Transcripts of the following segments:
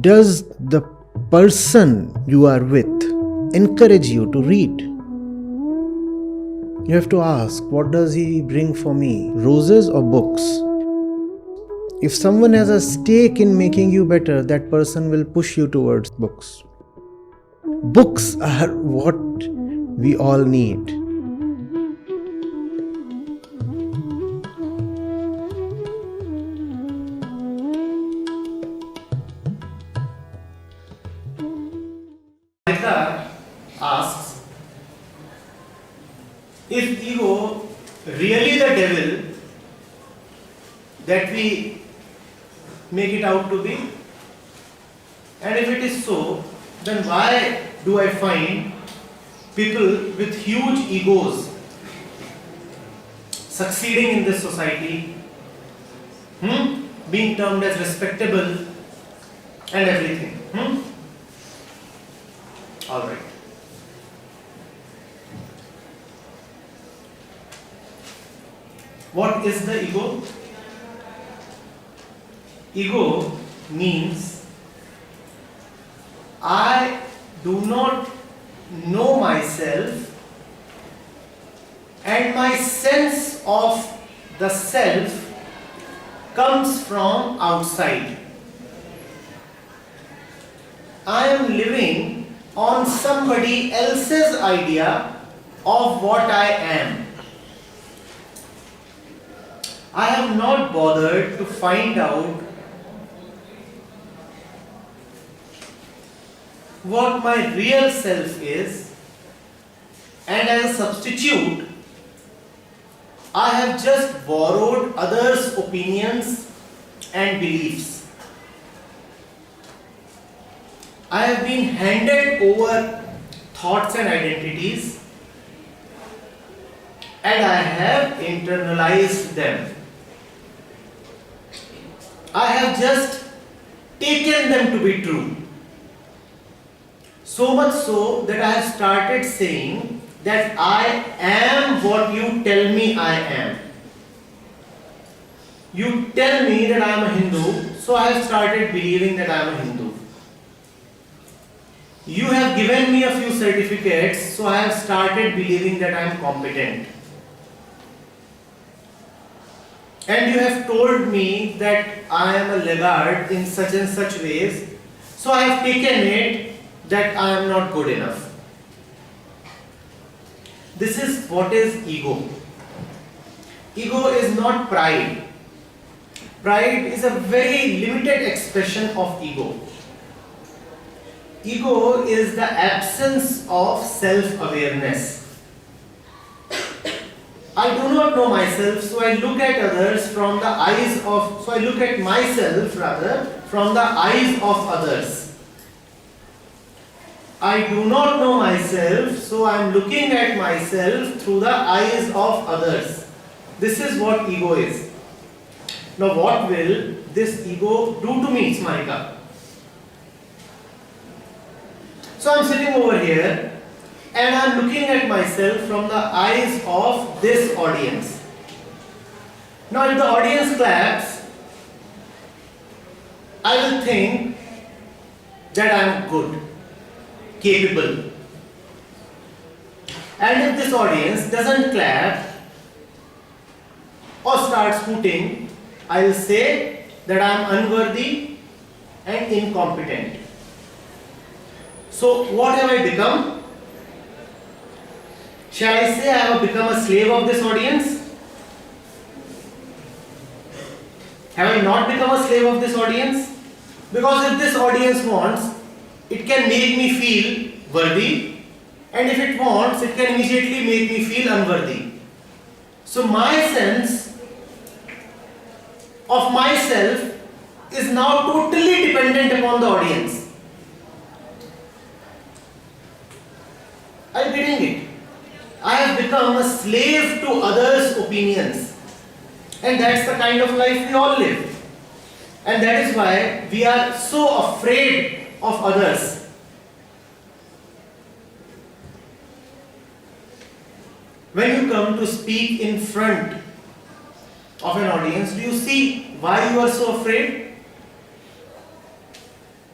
Does the person you are with encourage you to read? You have to ask, what does he bring for me? Roses or books? If someone has a stake in making you better, that person will push you towards books. Books are what we all need. Asks, if ego really the devil that we make it out to be, and if it is so, then why do I find people with huge egos succeeding in this society, being termed as respectable and everything? All right. What is the ego? Ego means I do not know myself, and my sense of the self comes from outside. I am living on somebody else's idea of what I am. I have not bothered to find out what my real self is, and as a substitute, I have just borrowed others' opinions and beliefs. I have been handed over thoughts and identities, and I have internalized them. I have just taken them to be true. So much so that I have started saying that I am what you tell me I am. You tell me that I am a Hindu, so I have started believing that I am a Hindu. You have given me a few certificates, so I have started believing that I am competent. And you have told me that I am a laggard in such and such ways, so I have taken it that I am not good enough. This is what is ego. Ego is not pride. Pride is a very limited expression of ego. Ego is the absence of self-awareness. I do not know myself, so I look at others from the eyes of, so I look at myself rather from the eyes of others. I do not know myself, so I am looking at myself through the eyes of others. This is what ego is. Now what will this ego do to me, Smarika? So I am sitting over here and I am looking at myself from the eyes of this audience. Now if the audience claps, I will think that I am good, capable. And if this audience doesn't clap or starts hooting, I will say that I am unworthy and incompetent. So what have I become? Shall I say I have become a slave of this audience? Have I not become a slave of this audience? Because if this audience wants, it can make me feel worthy, and if it wants, it can immediately make me feel unworthy. So my sense of myself is now totally dependent upon the audience. Are you getting it? I have become a slave to others' opinions, and that's the kind of life we all live. And that is why we are so afraid of others. When you come to speak in front of an audience, do you see why you are so afraid?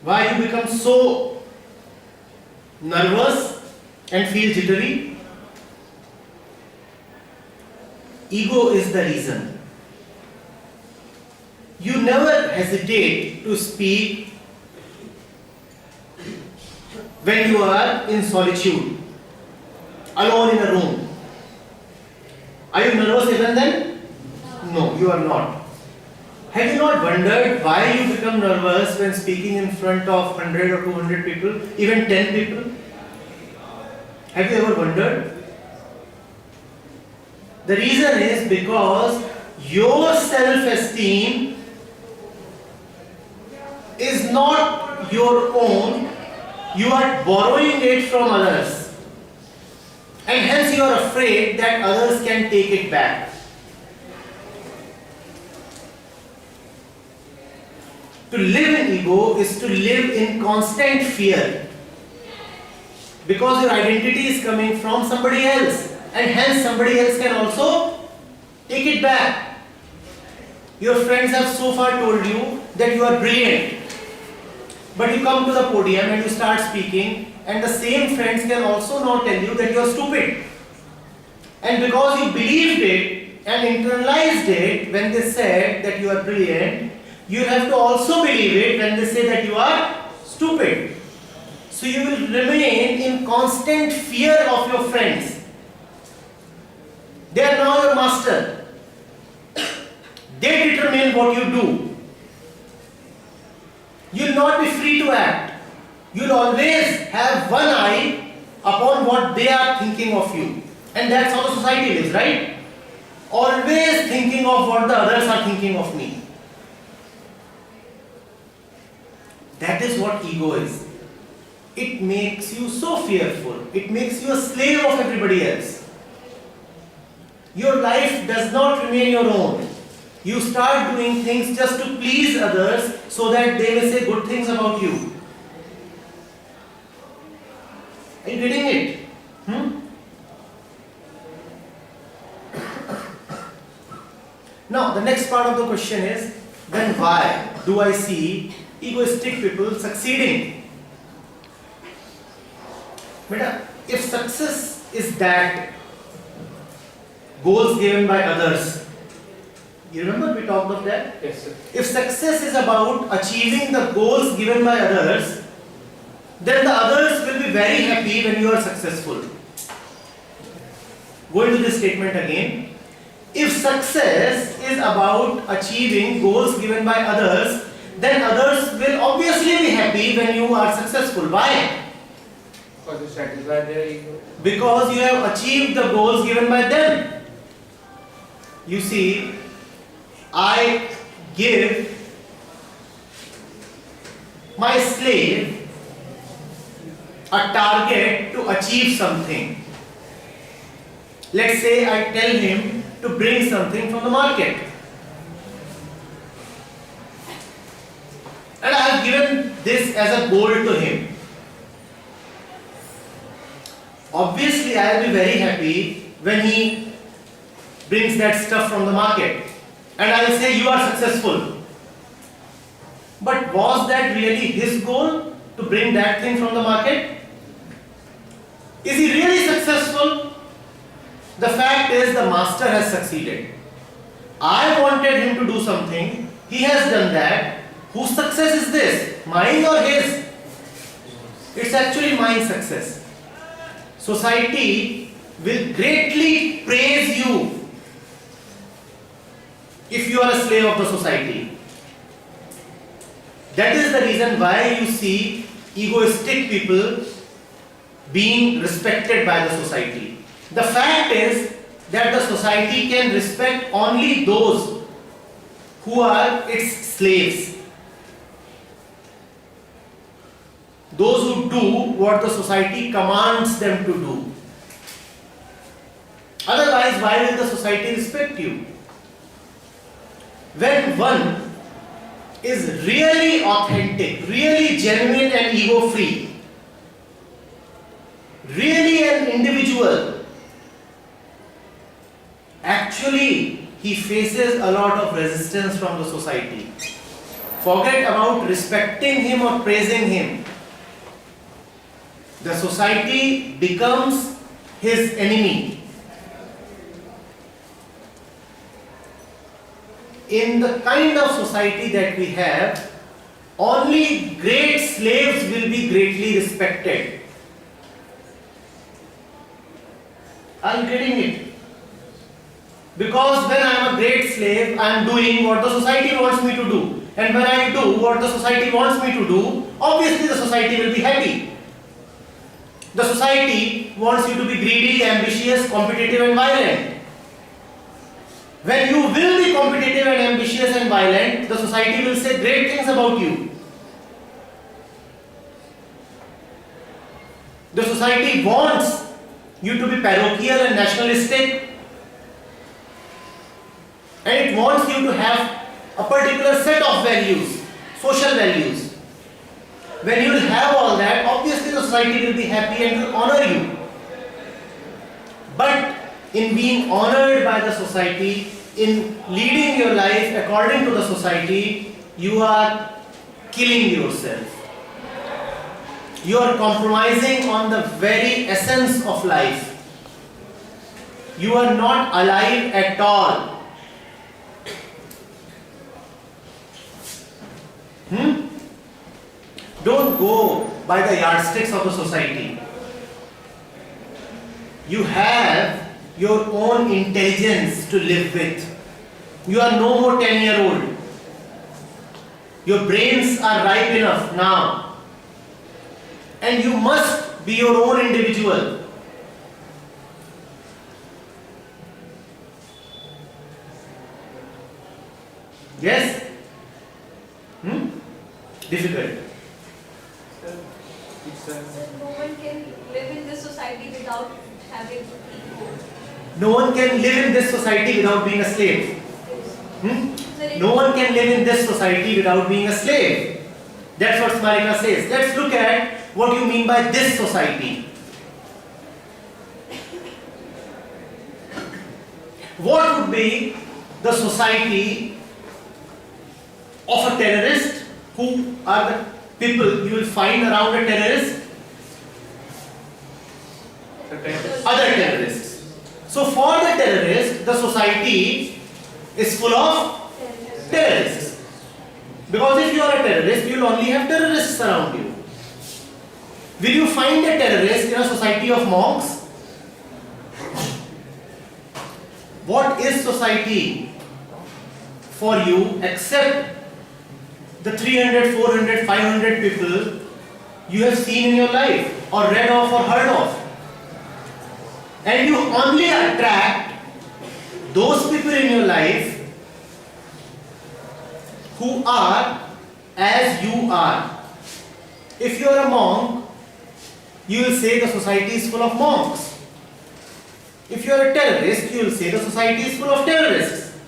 Why you become so nervous and feel jittery? Ego is the reason. You never hesitate to speak when you are in solitude, alone in a room. Are you nervous even then? No, you are not. Have you not wondered why you become nervous when speaking in front of 100 or 200 people, even 10 people? Have you ever wondered? The reason is because your self-esteem is not your own. You are borrowing it from others. And hence you are afraid that others can take it back. To live in ego is to live in constant fear. Because your identity is coming from somebody else. And hence somebody else can also take it back. Your friends have so far told you that you are brilliant. But you come to the podium and you start speaking, and the same friends can also now tell you that you are stupid. And because you believed it and internalized it when they said that you are brilliant, you have to also believe it when they say that you are stupid. So you will remain in constant fear of your friends. They are now your master. They determine what you do. You will not be free to act. You will always have one eye upon what they are thinking of you. And that's how the society lives, right? Always thinking of what the others are thinking of me. That is what ego is. It makes you so fearful. It makes you a slave of everybody else. Your life does not remain your own. You start doing things just to please others so that they may say good things about you. Are you getting it? Now, the next part of the question is, then why do I see egoistic people succeeding? Beta, if success is that goals given by others, you remember we talked of that? Yes, sir. If success is about achieving the goals given by others, then the others will be very happy when you are successful. Go into this statement again. If success is about achieving goals given by others, then others will obviously be happy when you are successful. Why? Because you satisfy their ego. Because you have achieved the goals given by them. You see, I give my slave a target to achieve something. Let's say I tell him to bring something from the market. And I have given this as a goal to him. Obviously, I will be very happy when he brings that stuff from the market. And I will say, you are successful. But was that really his goal to bring that thing from the market? Is he really successful? The fact is, the master has succeeded. I wanted him to do something. He has done that. Whose success is this? Mine or his? It's actually mine success. Society will greatly praise you if you are a slave of the society. That is the reason why you see egoistic people being respected by the society. The fact is that the society can respect only those who are its slaves. Those who do what the society commands them to do. Otherwise, why will the society respect you? When one is really authentic, really genuine and ego-free, really an individual, actually he faces a lot of resistance from the society. forget about respecting him or praising him. The society becomes his enemy. In the kind of society that we have, only great slaves will be greatly respected. Are you getting it? Because when I am a great slave, I am doing what the society wants me to do. And when I do what the society wants me to do, obviously the society will be happy. The society wants you to be greedy, ambitious, competitive and violent. When you will be competitive and ambitious and violent, the society will say great things about you. The society wants you to be parochial and nationalistic, and it wants you to have a particular set of values, social values. When you will have all that, obviously the society will be happy and will honor you. But in being honored by the society, in leading your life according to the society, you are killing yourself. You are compromising on the very essence of life. You are not alive at all. Don't go by the yardsticks of the society. You have your own intelligence to live with. You are no more 10-year-old. Your brains are ripe enough now. And you must be your own individual. Yes? Difficult. So no one can live in this society without having ego. No one can live in this society without being a slave. No one can live in this society without being a slave. That's what Smarika says. Let's look at what you mean by this society. What would be the society of a terrorist? Who are the people you will find around a terrorist? Other terrorists. So for the terrorist, the society is full of terrorists. Because if you are a terrorist, you will only have terrorists around you. Will you find a terrorist in a society of monks? What is society for you except the 300, 400, 500 people you have seen in your life or read of or heard of? And you only attract those people in your life who are as you are. If you are a monk, you will say the society is full of monks. If you are a terrorist, you will say the society is full of terrorists.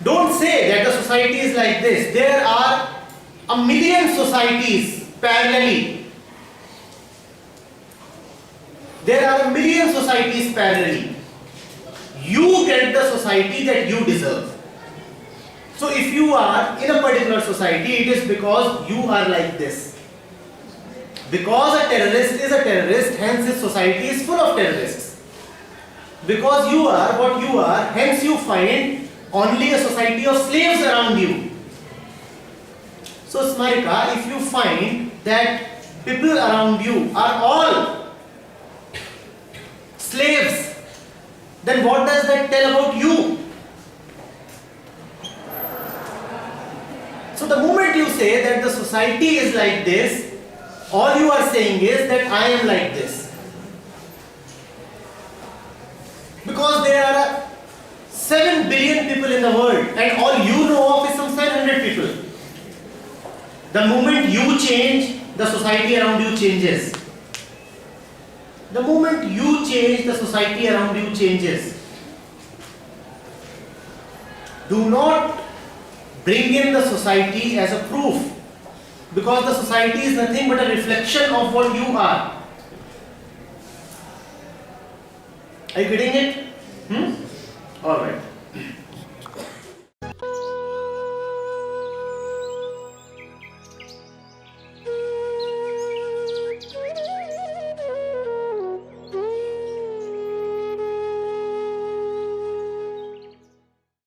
Don't say that the society is like this. There are a million societies parallelly. There are a million societies parallelly. You get the society that you deserve. So if you are in a particular society, it is because you are like this. Because a terrorist is a terrorist, hence his society is full of terrorists. Because you are what you are, hence you find only a society of slaves around you. So Smarika, if you find that people around you are all slaves, then what does that tell about you? So the moment you say that the society is like this, all you are saying is that I am like this. Because there are 7 billion people in the world and all you know of is some 700 people. The moment you change, the society around you changes. The moment you change, the society around you changes. Do not bring in the society as a proof, because the society is nothing but a reflection of what you are. Are you getting it? Alright.